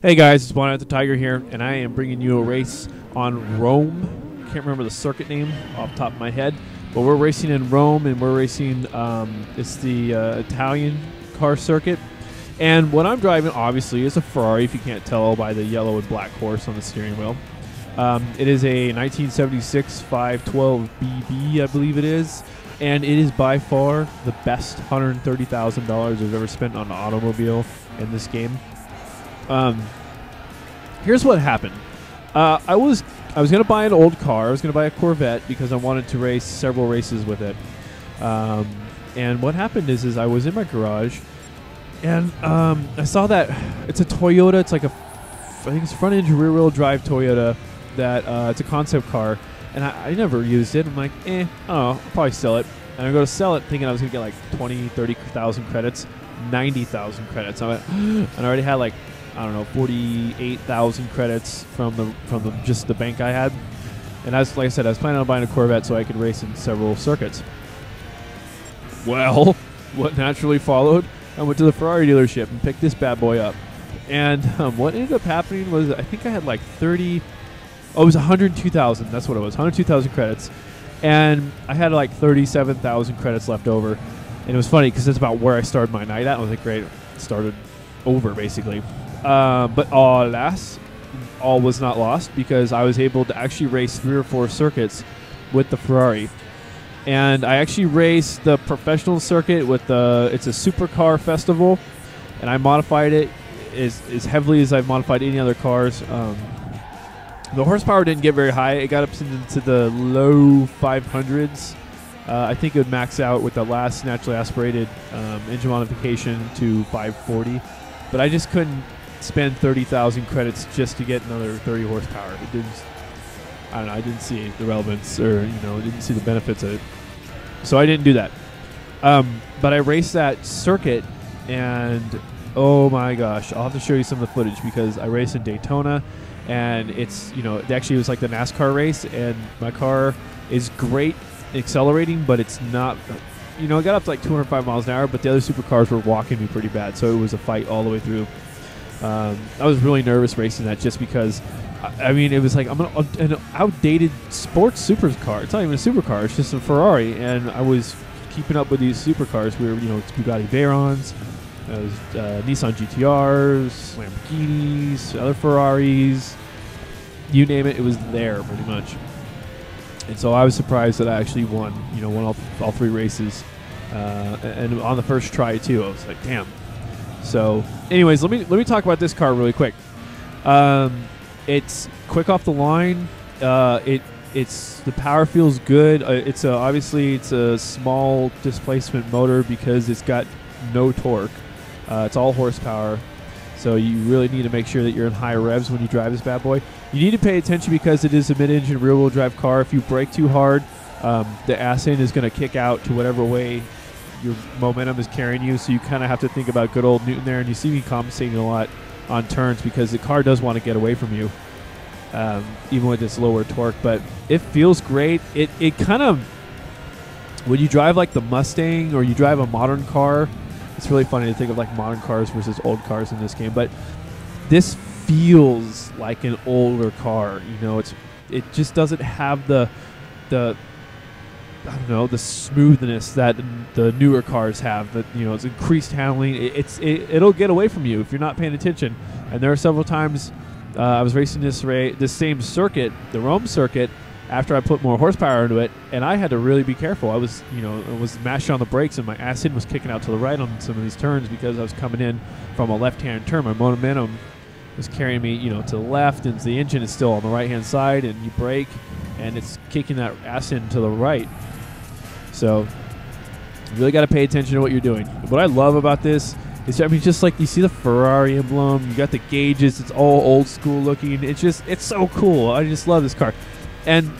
Hey guys, it's Bonnet the Tiger here, and I am bringing you a race on Rome. Can't remember the circuit name off the top of my head, but we're racing in Rome, and we're racing, it's the Italian car circuit. And what I'm driving, obviously, is a Ferrari, if you can't tell by the yellow and black horse on the steering wheel. It is a 1976 512 BB, I believe it is, and it is by far the best $130,000 I've ever spent on an automobile in this game. Here's what happened. I was going to buy an old car. I was going to buy a Corvette because I wanted to race several races with it. And what happened is I was in my garage, and I saw that it's a Toyota. It's like I think it's a front engine rear wheel drive Toyota. That it's a concept car, and I never used it. I'm like, I don't know, I'll probably sell it. And I go to sell it thinking I was going to get like 20, 30,000 credits, 90,000 credits. I went, and I already had like, I don't know, 48,000 credits from just the bank I had. And like I said, I was planning on buying a Corvette so I could race in several circuits. Well, what naturally followed, I went to the Ferrari dealership and picked this bad boy up. And what ended up happening was I think I had like 30, oh, it was 102,000. That's what it was, 102,000 credits. And I had like 37,000 credits left over. And it was funny because it's about where I started my night at. I was like, great, started over basically. But alas, all was not lost because I was able to actually race 3 or 4 circuits with the Ferrari. And I actually raced the professional circuit with it's a supercar festival, and I modified it as heavily as I've modified any other cars. The horsepower didn't get very high. It got up into the low 500s. I think it would max out with the last naturally aspirated engine modification to 540. But I just couldn't spend 30,000 credits just to get another 30 horsepower. It didn't. I don't know. I didn't see the relevance, or didn't see the benefits of it. So I didn't do that. But I raced that circuit, and oh my gosh, I'll have to show you some of the footage because I raced in Daytona, and it's it actually was like the NASCAR race, and my car is great accelerating, but it's not. It got up to like 205 miles an hour, but the other supercars were walking me pretty bad, so it was a fight all the way through. I was really nervous racing that just because, I mean, it was like I'm an outdated sports supercar. It's not even a supercar; it's just a Ferrari, and I was keeping up with these supercars. We were, it's Bugatti Veyrons, Nissan GTRs, Lamborghinis, other Ferraris, you name it, it was there pretty much. And so I was surprised that I actually won all 3 races, and on the first try too. I was like, damn. So, anyways, let me talk about this car really quick. It's quick off the line. It's the power feels good. Obviously it's a small displacement motor because it's got no torque. It's all horsepower. So you really need to make sure that you're in high revs when you drive this bad boy. You need to pay attention because it is a mid-engine rear-wheel drive car. If you brake too hard, the ass end is going to kick out to whatever way your momentum is carrying you. So you kind of have to think about good old Newton there. And you see me compensating a lot on turns because the car does want to get away from you, even with its lower torque. But it feels great. It kind of, when you drive like the Mustang or you drive a modern car, it's really funny to think of like modern cars versus old cars in this game, but this feels like an older car. It just doesn't have the I don't know, the smoothness that the newer cars have. That it's increased handling. It'll get away from you if you're not paying attention. And there are several times I was racing this same circuit, the Rome circuit, after I put more horsepower into it, and I had to really be careful. I was, mashing on the brakes, and my ass end was kicking out to the right on some of these turns because I was coming in from a left-hand turn. My momentum was carrying me, to the left, and the engine is still on the right-hand side, and you brake, and it's kicking that ass end to the right. So you really got to pay attention to what you're doing. What I love about this is, just like you see the Ferrari emblem, you got the gauges, it's all old school looking. It's so cool. I just love this car. And,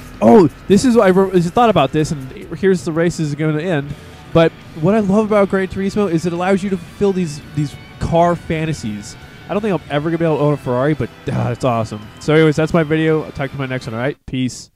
this is what I thought about this, and here's the race is going to end. But what I love about Gran Turismo is it allows you to fulfill these car fantasies. I don't think I'm ever going to be able to own a Ferrari, but it's awesome. So anyways, that's my video. I'll talk to you in my next one, all right? Peace.